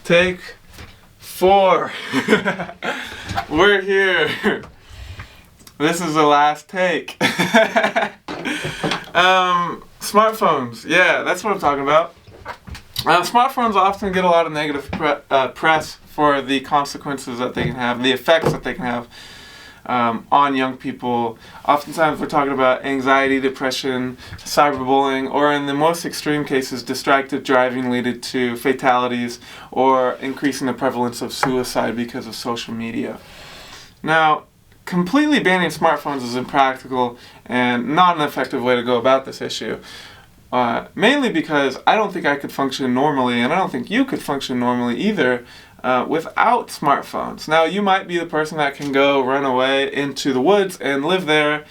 Take 4. We're here. This is the last take. Smartphones. Yeah, that's what I'm talking about. Smartphones often get a lot of negative press for the consequences that they can have, the effects that they can have on young people. Oftentimes we're talking about anxiety, depression, cyberbullying, or in the most extreme cases, distracted driving leading to fatalities or increasing the prevalence of suicide because of social media. Now, completely banning smartphones is impractical and not an effective way to go about this issue. Mainly because I don't think I could function normally, and I don't think you could function normally either, without smartphones. Now, you might be the person that can go run away into the woods and live there,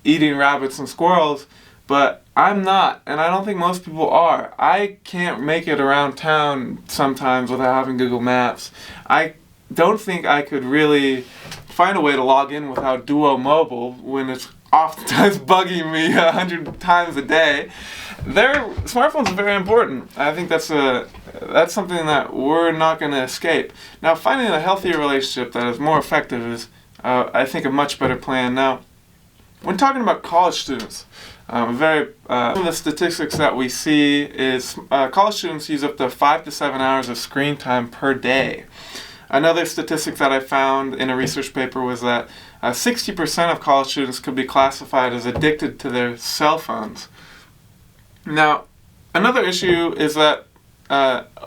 eating rabbits and squirrels, but I'm not, and I don't think most people are. I can't make it around town sometimes without having Google Maps. I don't think I could really find a way to log in without Duo Mobile when it's oftentimes bugging me 100 times a day. Smartphones are very important. I think that's something that we're not going to escape. Now, finding a healthier relationship that is more effective is, I think, a much better plan. Now, when talking about college students, one of the statistics that we see is college students use up to 5 to 7 hours of screen time per day. Another statistic that I found in a research paper was that 60% of college students could be classified as addicted to their cell phones. Now, another issue is that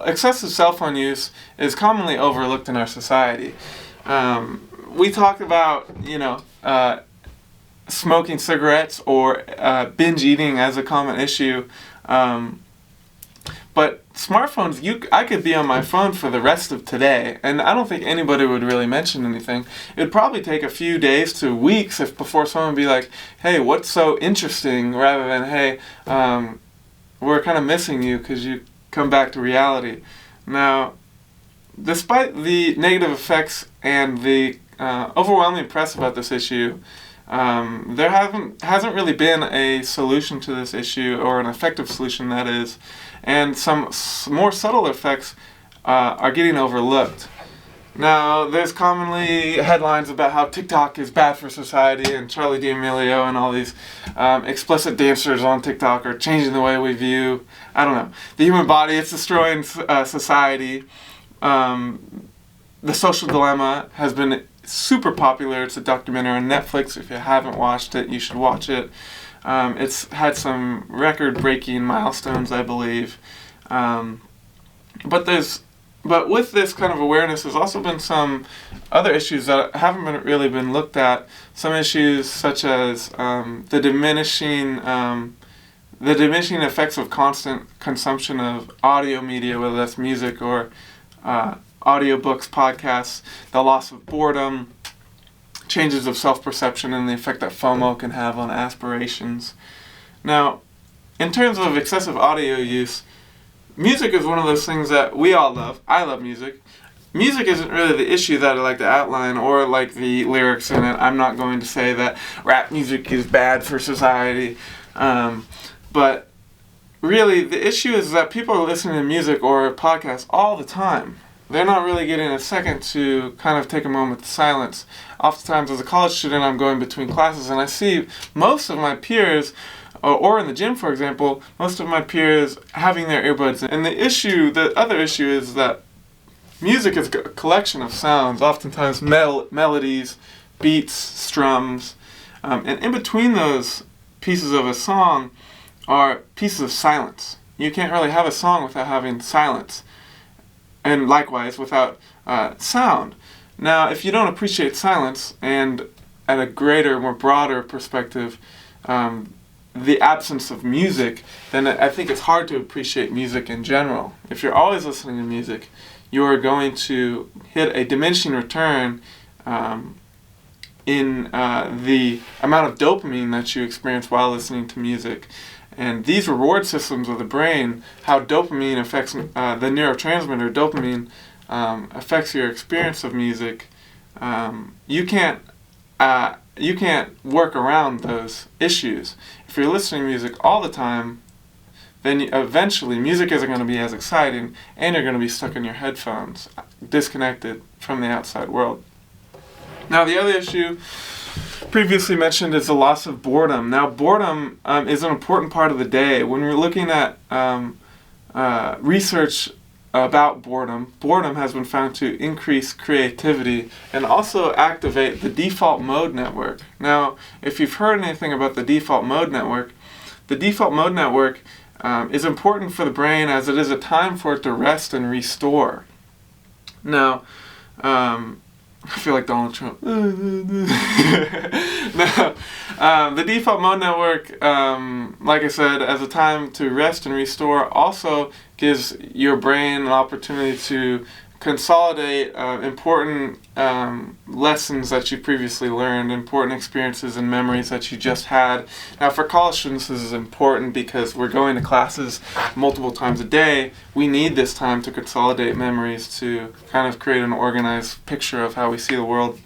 excessive cell phone use is commonly overlooked in our society. We talk about, smoking cigarettes or binge eating as a common issue. But smartphones, I could be on my phone for the rest of today, and I don't think anybody would really mention anything. It would probably take a few days to weeks before someone would be like, hey, what's so interesting, rather than, hey, we're kind of missing you because you come back to reality. Now, despite the negative effects and the overwhelming press about this issue, there hasn't really been a solution to this issue, or an effective solution, that is, and some more subtle effects are getting overlooked. Now, there's commonly headlines about how TikTok is bad for society, and Charli D'Amelio and all these explicit dancers on TikTok are changing the way we view, the human body. It's destroying society. The Social Dilemma has been super popular. It's a documentary on Netflix. If you haven't watched it, you should watch it. It's had some record-breaking milestones, I believe. But with this kind of awareness, there's also been some other issues that haven't really been looked at. Some issues such as the diminishing effects of constant consumption of audio media, whether that's music or audiobooks, podcasts, the loss of boredom, changes of self-perception, and the effect that FOMO can have on aspirations. Now, in terms of excessive audio use, music is one of those things that we all love. I love music. Music isn't really the issue that I like to outline, or like the lyrics in it. I'm not going to say that rap music is bad for society. But really, the issue is that people are listening to music or podcasts all the time. They're not really getting a second to kind of take a moment to silence. Oftentimes, as a college student, I'm going between classes, and I see most of my peers, or in the gym, for example, most of my peers having their earbuds in. And the other issue is that music is a collection of sounds, oftentimes melodies, beats, strums, and in between those pieces of a song are pieces of silence. You can't really have a song without having silence. And likewise, without sound. Now, if you don't appreciate silence, and at a greater, more broader perspective, the absence of music, then I think it's hard to appreciate music in general. If you're always listening to music, you are going to hit a diminishing return in the amount of dopamine that you experience while listening to music. And these reward systems of the brain, how dopamine affects the neurotransmitter dopamine, affects your experience of music. You can't work around those issues. If you're listening to music all the time, then eventually music isn't going to be as exciting, and you're going to be stuck in your headphones, disconnected from the outside world. Now, the other issue previously mentioned is the loss of boredom. Now, boredom is an important part of the day. When we're looking at research about boredom, boredom has been found to increase creativity and also activate the default mode network. Now, if you've heard anything about the default mode network is important for the brain as it is a time for it to rest and restore. Now, I feel like Donald Trump. No, the default mode network, like I said, as a time to rest and restore, also gives your brain an opportunity to consolidate important lessons that you previously learned, important experiences and memories that you just had. Now, for college students, this is important because we're going to classes multiple times a day. We need this time to consolidate memories to kind of create an organized picture of how we see the world.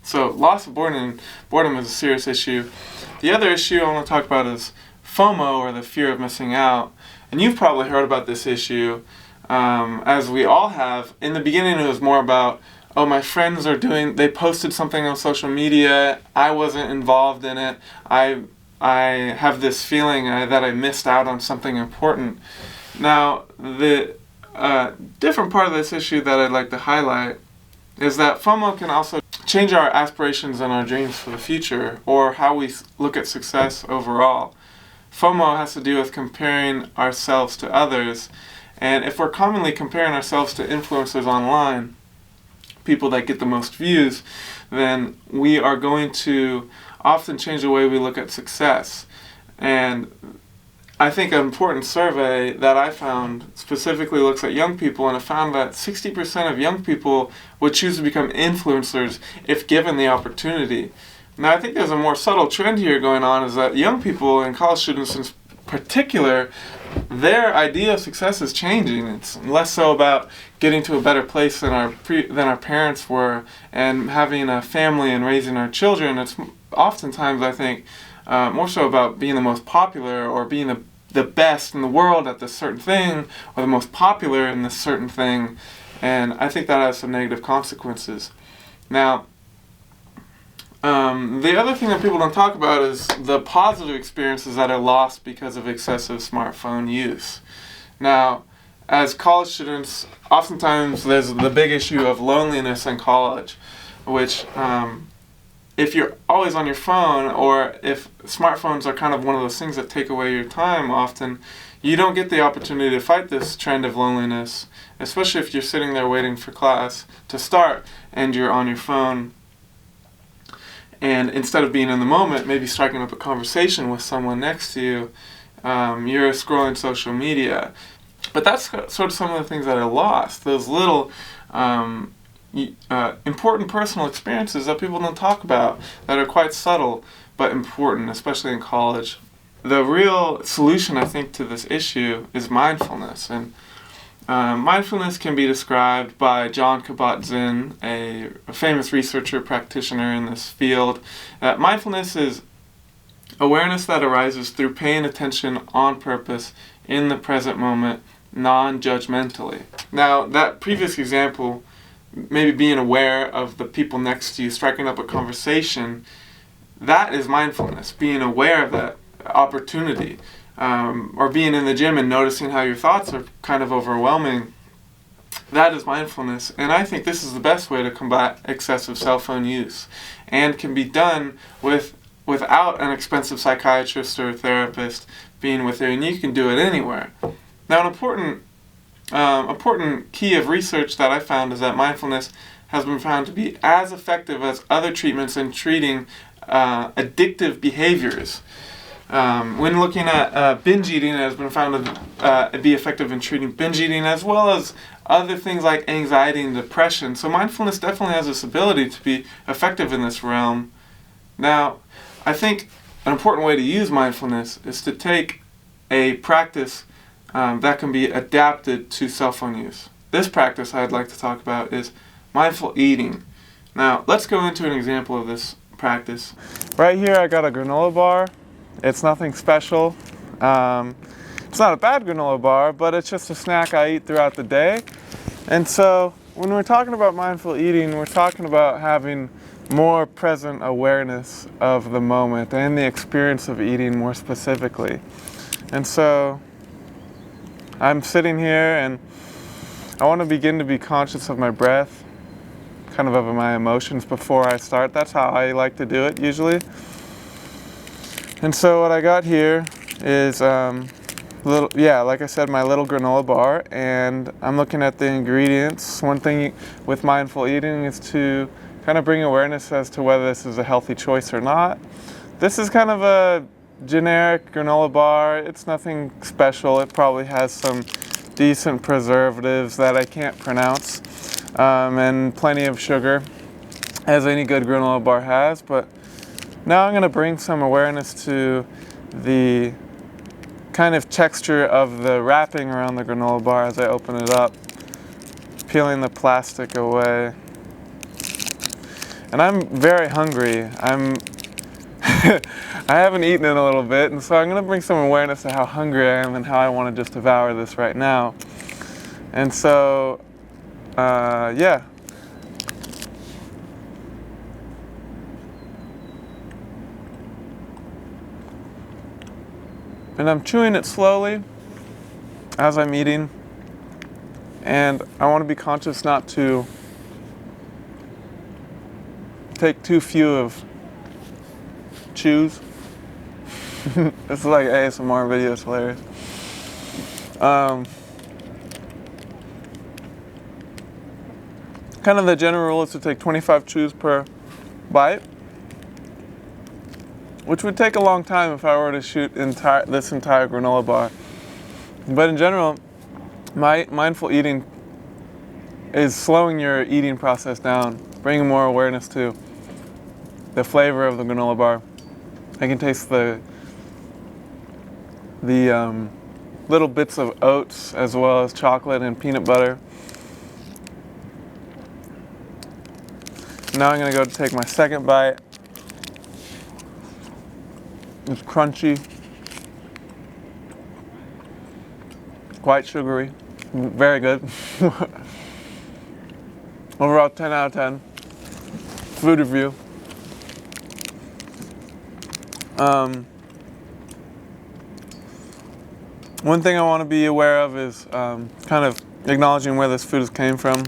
So, loss of boredom is a serious issue. The other issue I want to talk about is FOMO, or the fear of missing out. And you've probably heard about this issue. As we all have. In the beginning, it was more about, oh, my friends they posted something on social media, I wasn't involved in it, I have this feeling that I missed out on something important. Now, the different part of this issue that I'd like to highlight is that FOMO can also change our aspirations and our dreams for the future, or how we look at success overall. FOMO has to do with comparing ourselves to others. And if we're commonly comparing ourselves to influencers online, people that get the most views, then we are going to often change the way we look at success. And I think an important survey that I found specifically looks at young people, and it found that 60% of young people would choose to become influencers if given the opportunity. Now, I think there's a more subtle trend here going on, is that young people and college students in particular, their idea of success is changing. It's less so about getting to a better place than our parents were, and having a family and raising our children. It's oftentimes, I think, more so about being the most popular, or being the best in the world at this certain thing, or the most popular in this certain thing. And I think that has some negative consequences. Now, the other thing that people don't talk about is the positive experiences that are lost because of excessive smartphone use. Now, as college students, oftentimes there's the big issue of loneliness in college, which if you're always on your phone, or if smartphones are kind of one of those things that take away your time often, you don't get the opportunity to fight this trend of loneliness, especially if you're sitting there waiting for class to start and you're on your phone. And instead of being in the moment, maybe striking up a conversation with someone next to you, you're scrolling social media. But that's sort of some of the things that are lost, those little important personal experiences that people don't talk about, that are quite subtle but important, especially in college. The real solution, I think, to this issue is mindfulness. And mindfulness can be described by Jon Kabat-Zinn, a famous researcher, practitioner in this field. Mindfulness is awareness that arises through paying attention on purpose in the present moment, non-judgmentally. Now, that previous example, maybe being aware of the people next to you, striking up a conversation, that is mindfulness, being aware of that opportunity. Or being in the gym and noticing how your thoughts are kind of overwhelming. That is mindfulness. And I think this is the best way to combat excessive cell phone use, and can be done without an expensive psychiatrist or therapist being with you, and you can do it anywhere. Now, an important key of research that I found is that mindfulness has been found to be as effective as other treatments in treating addictive behaviors. When looking at binge eating, it has been found to be effective in treating binge eating, as well as other things like anxiety and depression. So mindfulness definitely has this ability to be effective in this realm. Now, I think an important way to use mindfulness is to take a practice that can be adapted to cell phone use. This practice I'd like to talk about is mindful eating. Now, let's go into an example of this practice. Right here I got a granola bar. It's nothing special. It's It's not a bad granola bar, but it's just a snack I eat throughout the day. And so when we're talking about mindful eating, we're talking about having more present awareness of the moment and the experience of eating more specifically. And so I'm sitting here and I want to begin to be conscious of my breath, kind of my emotions before I start. That's how I like to do it usually. And so what I got here is like I said, my little granola bar, and I'm looking at the ingredients. One thing with mindful eating is to kind of bring awareness as to whether this is a healthy choice or not. This is kind of a generic granola bar. It's nothing special. It probably has some decent preservatives that I can't pronounce, and plenty of sugar, as any good granola bar has. But now I'm going to bring some awareness to the kind of texture of the wrapping around the granola bar as I open it up, peeling the plastic away. And I'm very hungry. I haven't eaten in a little bit, and so I'm going to bring some awareness to how hungry I am and how I want to just devour this right now. And so, yeah. And I'm chewing it slowly as I'm eating, and I want to be conscious not to take too few of chews. This is like an ASMR video, it's hilarious. Kind of the general rule is to take 25 chews per bite, which would take a long time if I were to shoot this entire granola bar. But in general, my mindful eating is slowing your eating process down, bringing more awareness to the flavor of the granola bar. I can taste the little bits of oats as well as chocolate and peanut butter. Now I'm going to go to take my second bite. It's crunchy, quite sugary, very good. Overall 10 out of 10. Food review. One thing I want to be aware of is kind of acknowledging where this food came from.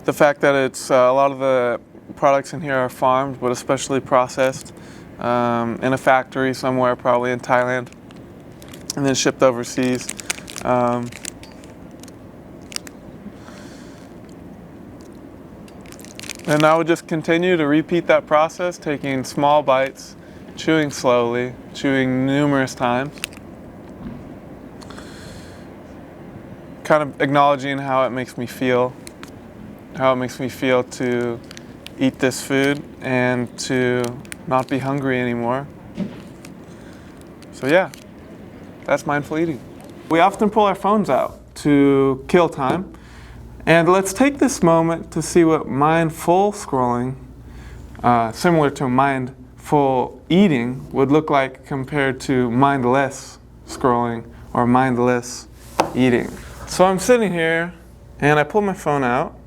The fact that it's a lot of the products in here are farmed, but especially processed in a factory somewhere, probably in Thailand, and then shipped overseas. And I would just continue to repeat that process, taking small bites, chewing slowly, chewing numerous times, kind of acknowledging how it makes me feel to eat this food and to not be hungry anymore. So yeah, that's mindful eating. We often pull our phones out to kill time. And let's take this moment to see what mindful scrolling, similar to mindful eating, would look like compared to mindless scrolling or mindless eating. So I'm sitting here and I pull my phone out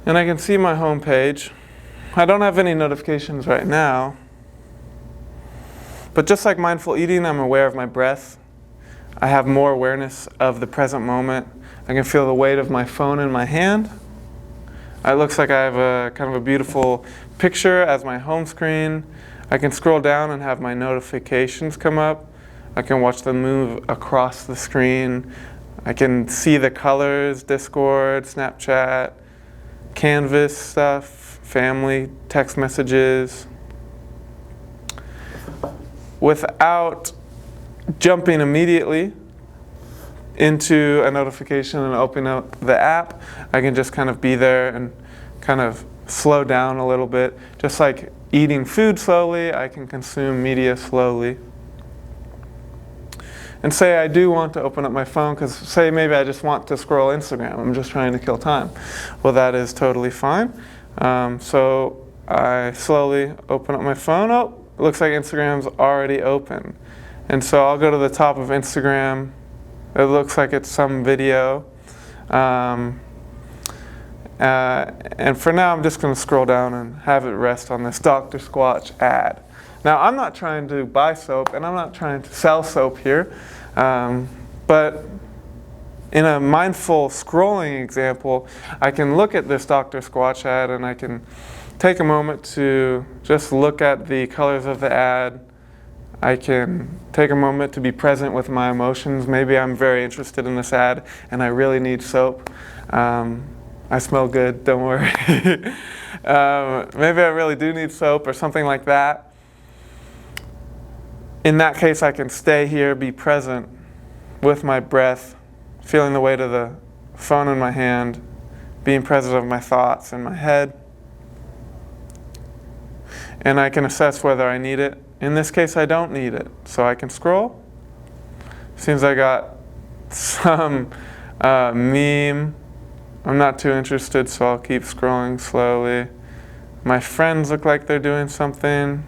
and I can see my home page. I don't have any notifications right now, but just like mindful eating, I'm aware of my breath. I have more awareness of the present moment. I can feel the weight of my phone in my hand. It looks like I have a kind of a beautiful picture as my home screen. I can scroll down and have my notifications come up. I can watch them move across the screen. I can see the colors, Discord, Snapchat, Canvas stuff, family, text messages. Without jumping immediately into a notification and opening up the app, I can just kind of be there and kind of slow down a little bit. Just like eating food slowly, I can consume media slowly. And say I do want to open up my phone, because say maybe I just want to scroll Instagram, I'm just trying to kill time. Well, that is totally fine. So I slowly open up my phone. Oh, it looks like Instagram's already open. And so I'll go to the top of Instagram. It looks like it's some video. And for now, I'm just going to scroll down and have it rest on this Dr. Squatch ad. Now, I'm not trying to buy soap, and I'm not trying to sell soap here. But in a mindful scrolling example, I can look at this Dr. Squatch ad, and I can take a moment to just look at the colors of the ad. I can take a moment to be present with my emotions. Maybe I'm very interested in this ad, and I really need soap. I smell good, don't worry. Maybe I really do need soap or something like that. In that case, I can stay here, be present with my breath, feeling the weight of the phone in my hand, being present of my thoughts in my head. And I can assess whether I need it. In this case, I don't need it, so I can scroll. Seems I got some meme. I'm not too interested, so I'll keep scrolling slowly. My friends look like they're doing something.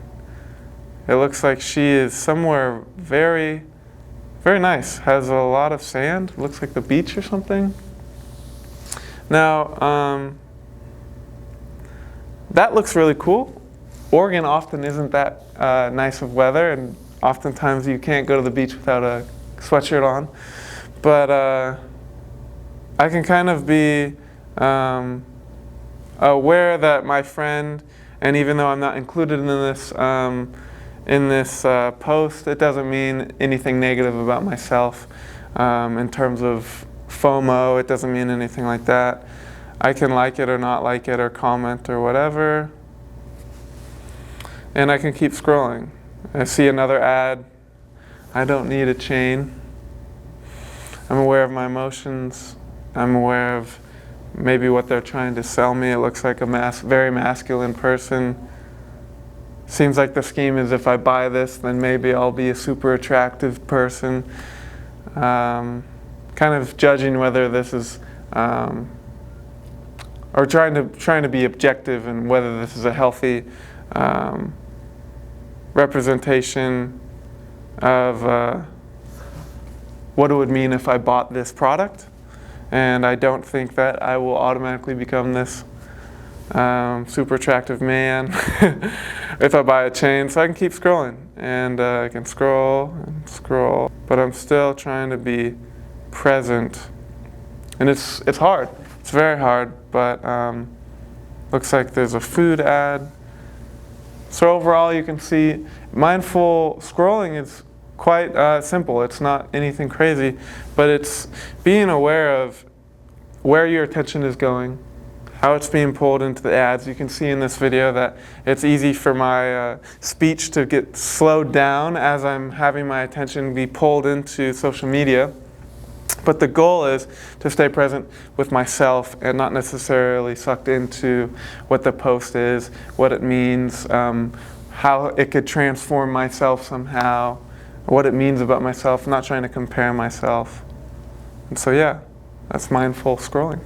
It looks like she is somewhere very, very nice. Has a lot of sand. Looks like the beach or something. Now, that looks really cool. Oregon often isn't that nice of weather, and oftentimes you can't go to the beach without a sweatshirt on. But I can kind of be aware that my friend, and even though I'm not included in this post, it doesn't mean anything negative about myself. In terms of FOMO, it doesn't mean anything like that. I can like it or not like it or comment or whatever. And I can keep scrolling. I see another ad. I don't need a chain. I'm aware of my emotions. I'm aware of maybe what they're trying to sell me. It looks like a very masculine person. Seems like the scheme is if I buy this, then maybe I'll be a super attractive person. Kind of judging whether this is, or trying to be objective and whether this is a healthy representation of what it would mean if I bought this product. And I don't think that I will automatically become this super attractive man if I buy a chain. So I can keep scrolling, and I can scroll and scroll, but I'm still trying to be present. And it's hard. It's very hard, but looks like there's a food ad. So overall, you can see mindful scrolling is quite simple. It's not anything crazy, but it's being aware of where your attention is going, how it's being pulled into the ads. You can see in this video that it's easy for my speech to get slowed down as I'm having my attention be pulled into social media. But the goal is to stay present with myself and not necessarily sucked into what the post is, what it means, how it could transform myself somehow, what it means about myself, not trying to compare myself. And so yeah, that's mindful scrolling.